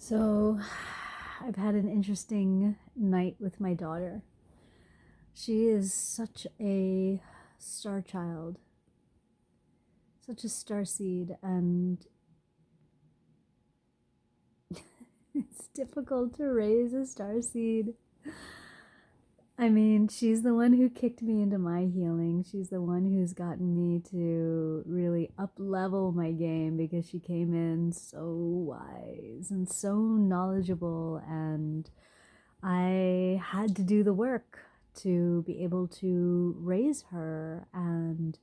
So, I've had an interesting night with my daughter. She is such a star child, such a star seed, and it's difficult to raise a star seed. I mean, she's the one who kicked me into my healing. She's the one who's gotten me to really up level my game because she came in so wise and so knowledgeable, and I had to do the work to be able to raise her and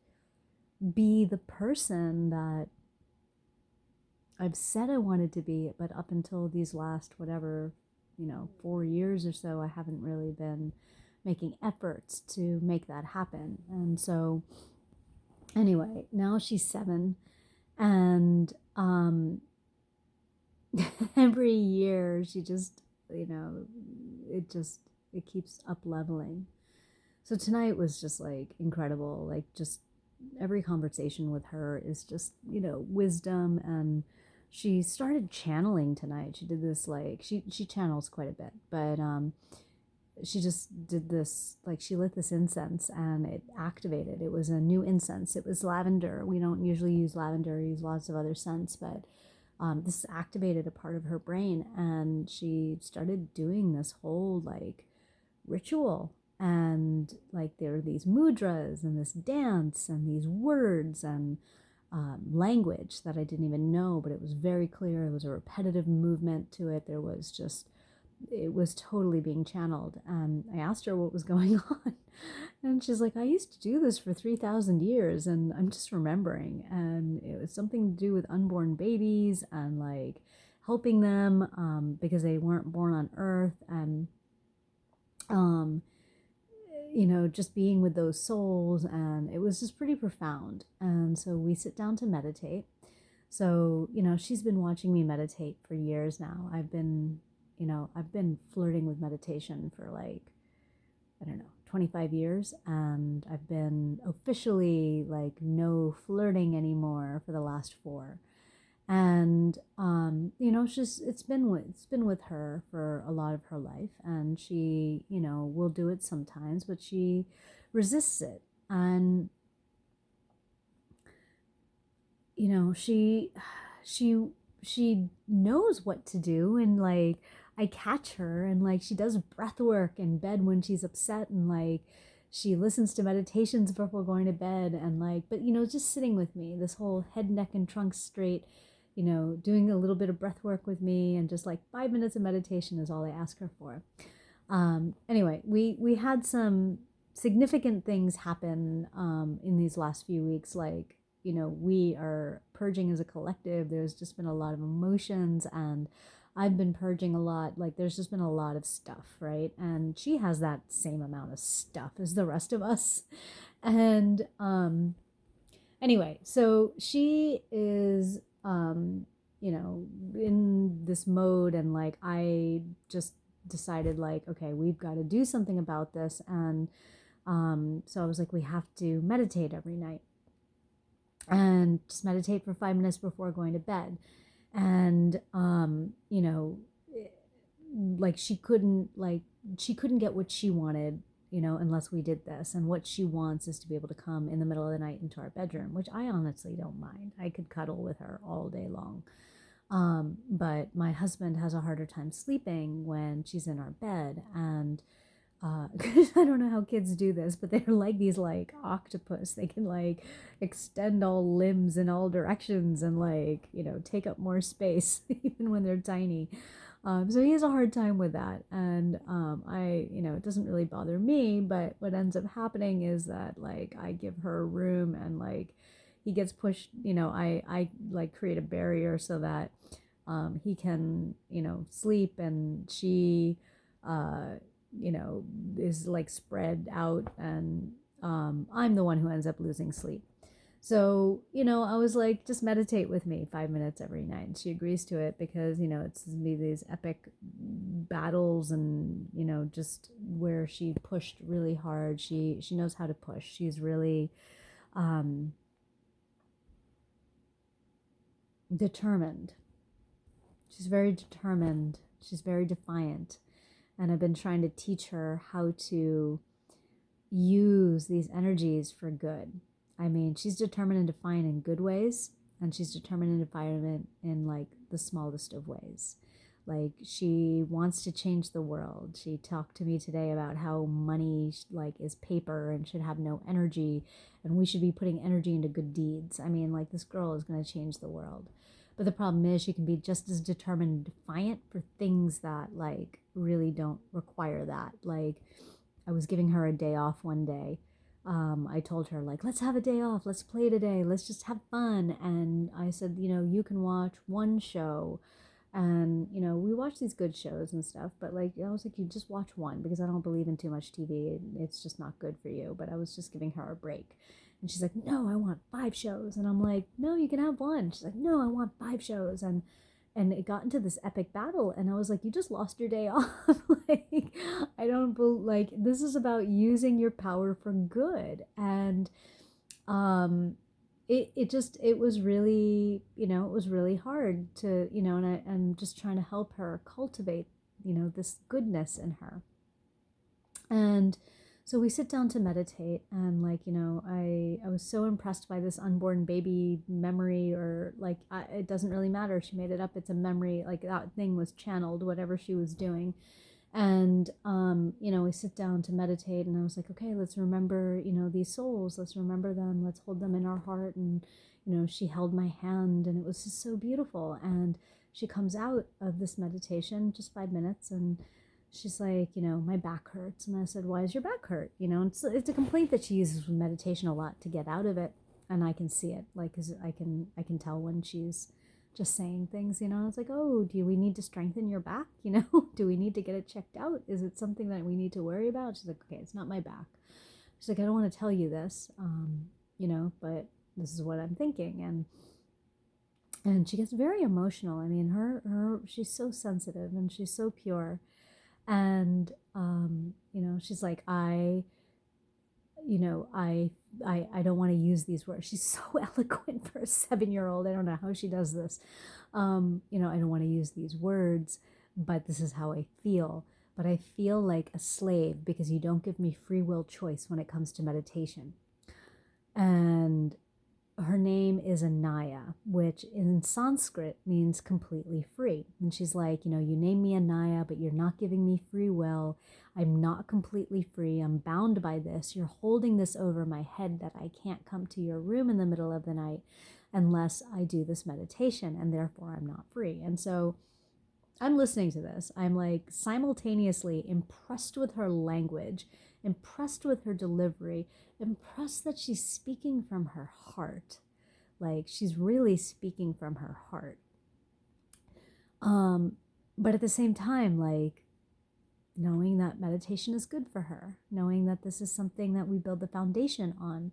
be the person that I've said I wanted to be, but up until these last, whatever, 4 years or so, I haven't really been making efforts to make that happen. And so, anyway, now she's 7, and every year she just, it just, it keeps up leveling. So tonight was just like incredible. Like, just every conversation with her is just, wisdom. And she started channeling tonight. She did this, like, she channels quite a bit, but she just did this, like, she lit this incense and it activated. It was a new incense. It was lavender. We don't usually use lavender, we use lots of other scents, but this activated a part of her brain, and she started doing this whole, like, ritual. And, like, there are these mudras and this dance and these words and language that I didn't even know, but it was very clear. There was a repetitive movement to it. There was just, it was totally being channeled. And I asked her what was going on. And she's like, I used to do this for 3,000 years and I'm just remembering. And it was something to do with unborn babies and, like, helping them because they weren't born on Earth. And, just being with those souls. And it was just pretty profound. And so we sit down to meditate. So, she's been watching me meditate for years now. I've been flirting with meditation for, like, I don't know, 25 years. And I've been officially, like, no flirting anymore for the last 4. And it's been with her for a lot of her life, and she, will do it sometimes, but she resists it. And she knows what to do, and, like, I catch her, and, like, she does breath work in bed when she's upset, and, like, she listens to meditations before going to bed, and, like, but, just sitting with me, this whole head, neck, and trunk straight, doing a little bit of breath work with me, and just, like, 5 minutes of meditation is all I ask her for. Anyway, we had some significant things happen in these last few weeks. Like, we are purging as a collective. There's just been a lot of emotions, and I've been purging a lot. Like, there's just been a lot of stuff, right? And she has that same amount of stuff as the rest of us. And anyway, so she is in this mode, and, like, I just decided, like, okay, we've got to do something about this. And so I was like, we have to meditate every night, and just meditate for 5 minutes before going to bed. And like, she couldn't get what she wanted, unless we did this. And what she wants is to be able to come in the middle of the night into our bedroom, which I honestly don't mind. I could cuddle with her all day long. But my husband has a harder time sleeping when she's in our bed. And I don't know how kids do this, but they're like these, like, octopus. They can, like, extend all limbs in all directions and, like, take up more space even when they're tiny. So he has a hard time with that. And it doesn't really bother me, but what ends up happening is that, like, I give her room, and, like, he gets pushed, I like, create a barrier so that he can, sleep, and she, is, like, spread out, and I'm the one who ends up losing sleep. So, I was like, just meditate with me 5 minutes every night. And she agrees to it because, it's be these epic battles, and, just where she pushed really hard. She knows how to push. She's really determined. She's very determined. She's very defiant. And I've been trying to teach her how to use these energies for good. I mean, she's determined and defiant in good ways, and she's determined and defiant in like the smallest of ways. Like, she wants to change the world. She talked to me today about how money like is paper and should have no energy, and we should be putting energy into good deeds. I mean, like, this girl is going to change the world. But the problem is she can be just as determined and defiant for things that like really don't require that. Like, I was giving her a day off one day. I told her, like, let's have a day off. Let's play today. Let's just have fun. And I said, you can watch one show. And, we watch these good shows and stuff. But, like, I was like, you just watch one because I don't believe in too much TV. It's just not good for you. But I was just giving her a break. And she's like, no, I want 5 shows. And I'm like, no, you can have one. She's like, no, I want 5 shows. And it got into this epic battle, and I was like, you just lost your day off. Like, I don't like, this is about using your power for good. And it was really, it was really hard to, and I'm just trying to help her cultivate, this goodness in her. And so we sit down to meditate, and like, I was so impressed by this unborn baby memory, or like, it doesn't really matter. She made it up. It's a memory. Like, that thing was channeled, whatever she was doing. And, we sit down to meditate, and I was like, okay, let's remember, these souls. Let's remember them. Let's hold them in our heart. And, she held my hand, and it was just so beautiful. And she comes out of this meditation, just 5 minutes, and she's like, my back hurts. And I said, why does your back hurt? And it's a complaint that she uses with meditation a lot to get out of it. And I can see it, like, 'cause I can tell when she's just saying things, And I was like, oh, do we need to strengthen your back? Do we need to get it checked out? Is it something that we need to worry about? She's like, okay, it's not my back. She's like, I don't want to tell you this, but this is what I'm thinking. And she gets very emotional. I mean, she's so sensitive and she's so pure. And, she's like, I don't want to use these words. She's so eloquent for a 7-year-old. I don't know how she does this. I don't want to use these words, but this is how I feel. But I feel like a slave because you don't give me free will choice when it comes to meditation. And her name is Anaya, which in Sanskrit means completely free. And she's like, you name me Anaya, but you're not giving me free will. I'm not completely free. I'm bound by this. You're holding this over my head that I can't come to your room in the middle of the night unless I do this meditation, and therefore I'm not free. And so I'm listening to this. I'm like simultaneously impressed with her language, impressed with her delivery, impressed that she's speaking from her heart. Like, she's really speaking from her heart. But at the same time, like, knowing that meditation is good for her, knowing that this is something that we build the foundation on.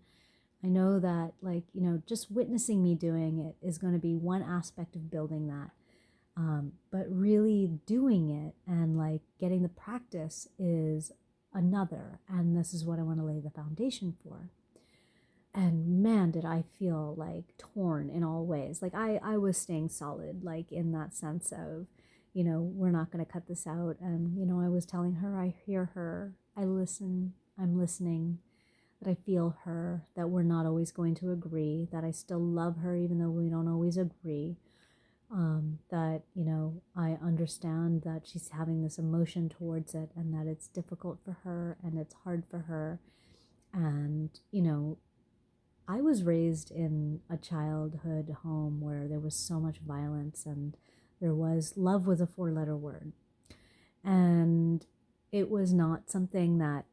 I know that, like, just witnessing me doing it is going to be one aspect of building that. But really doing it and like getting the practice is another. And this is what I want to lay the foundation for. And man, did I feel like torn in all ways. Like, I was staying solid, like in that sense of, we're not going to cut this out. And, I was telling her, I hear her, I listen, I'm listening, that I feel her, that we're not always going to agree, that I still love her even though we don't always agree. That, I understand that she's having this emotion towards it and that it's difficult for her and it's hard for her. And, I was raised in a childhood home where there was so much violence, and love was a 4-letter word. And it was not something that,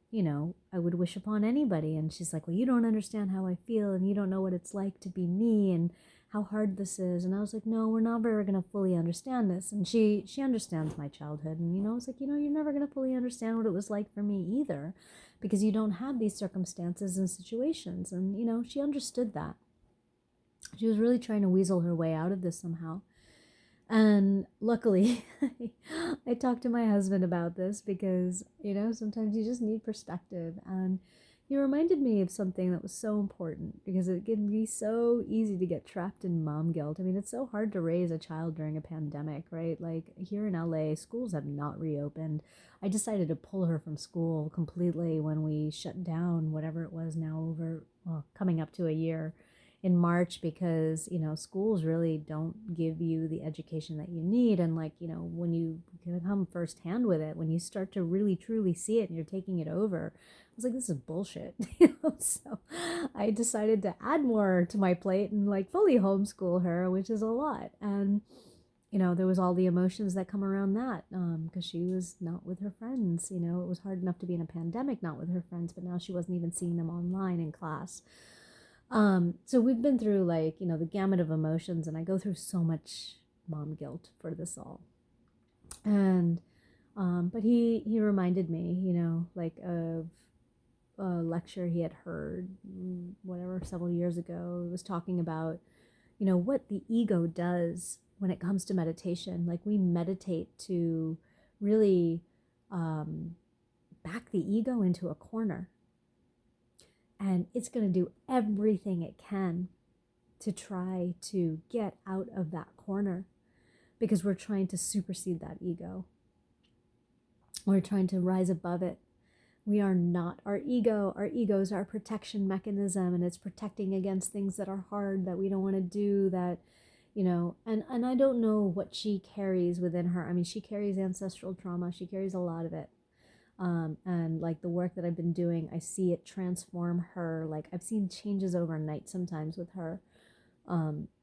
I would wish upon anybody. And she's like, well, you don't understand how I feel, and you don't know what it's like to be me, and how hard this is. And I was like, no, we're not ever going to fully understand this. And she understands my childhood. And, I was like, you're never going to fully understand what it was like for me either, because you don't have these circumstances and situations. And, she understood that. She was really trying to weasel her way out of this somehow. And luckily, I talked to my husband about this because, sometimes you just need perspective. And he reminded me of something that was so important because it can be so easy to get trapped in mom guilt. I mean, it's so hard to raise a child during a pandemic, right? Like here in LA, schools have not reopened. I decided to pull her from school completely when we shut down whatever it was now over, well, coming up to a year in March because, schools really don't give you the education that you need. And like, when you come firsthand with it, when you start to really truly see it and you're taking it over, I was like, this is bullshit. So I decided to add more to my plate and like fully homeschool her, which is a lot. And there was all the emotions that come around that because she was not with her friends. It was hard enough to be in a pandemic not with her friends, but now she wasn't even seeing them online in class. So we've been through like, the gamut of emotions, and I go through so much mom guilt for this all. And but he reminded me, like of a lecture he had heard, whatever, several years ago. It was talking about, what the ego does when it comes to meditation. Like we meditate to really back the ego into a corner. And it's going to do everything it can to try to get out of that corner because we're trying to supersede that ego. We're trying to rise above it. We are not our ego. Our ego is our protection mechanism, and it's protecting against things that are hard, that we don't want to do, that, and I don't know what she carries within her. I mean, she carries ancestral trauma. She carries a lot of it. And like the work that I've been doing, I see it transform her. Like I've seen changes overnight sometimes with her.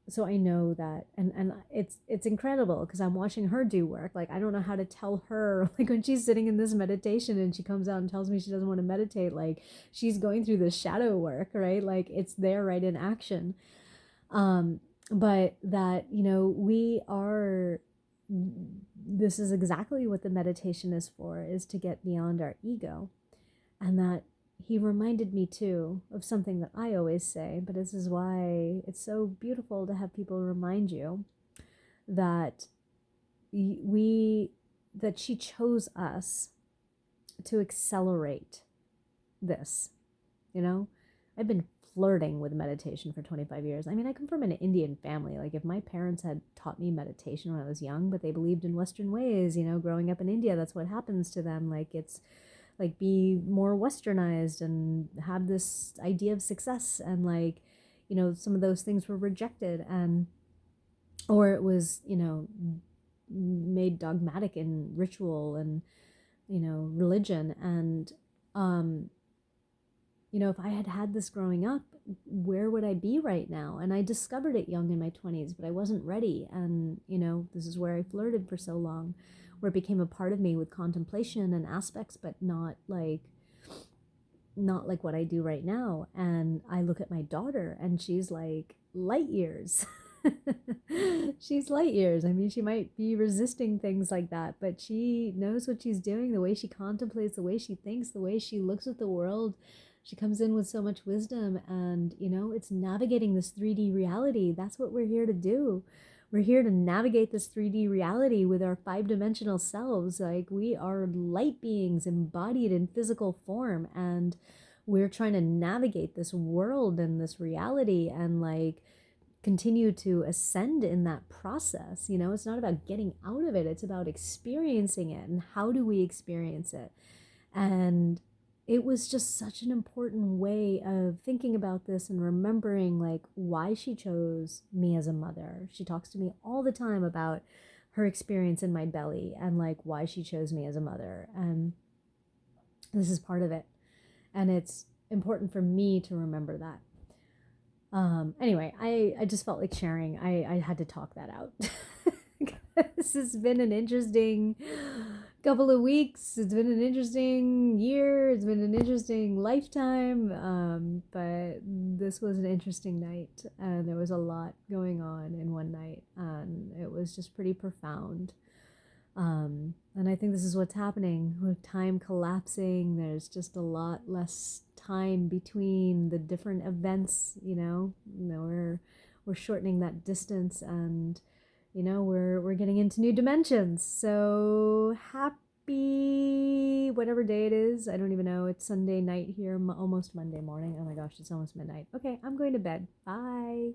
So I know that, and it's incredible because I'm watching her do work. Like I don't know how to tell her, like when she's sitting in this meditation and she comes out and tells me she doesn't want to meditate, like she's going through this shadow work, right? Like it's there right in action. But that, we are, this is exactly what the meditation is for, is to get beyond our ego. And that he reminded me too of something that I always say, but this is why it's so beautiful to have people remind you that that she chose us to accelerate this. I've been flirting with meditation for 25 years. I mean, I come from an Indian family. Like if my parents had taught me meditation when I was young, but they believed in Western ways, growing up in India, that's what happens to them. Like it's like be more westernized and have this idea of success, and like, some of those things were rejected, and or it was, made dogmatic in ritual and, religion. And if I had had this growing up, where would I be right now? And I discovered it young in my 20s, but I wasn't ready. And, this is where I flirted for so long, where it became a part of me with contemplation and aspects, but not like what I do right now. And I look at my daughter and she's like light years. She's light years. I mean, she might be resisting things like that, but she knows what she's doing, the way she contemplates, the way she thinks, the way she looks at the world. She comes in with so much wisdom, and, it's navigating this 3D reality. That's what we're here to do. We're here to navigate this 3D reality with our 5-dimensional selves. Like we are light beings embodied in physical form, and we're trying to navigate this world and this reality and like continue to ascend in that process. It's not about getting out of it. It's about experiencing it, and how do we experience it? And it was just such an important way of thinking about this and remembering like why she chose me as a mother. She talks to me all the time about her experience in my belly and like why she chose me as a mother. And this is part of it. And it's important for me to remember that. Anyway, I just felt like sharing. I had to talk that out. This has been an interesting couple of weeks. It's been an interesting year. It's been an interesting lifetime. But this was an interesting night, and there was a lot going on in one night, and it was just pretty profound. And I think this is what's happening with time collapsing. There's just a lot less time between the different events. We're shortening that distance, and we're getting into new dimensions. So happy happy whatever day it is. I don't even know. It's Sunday night here, almost Monday morning. Oh my gosh, it's almost midnight. Okay, I'm going to bed. Bye.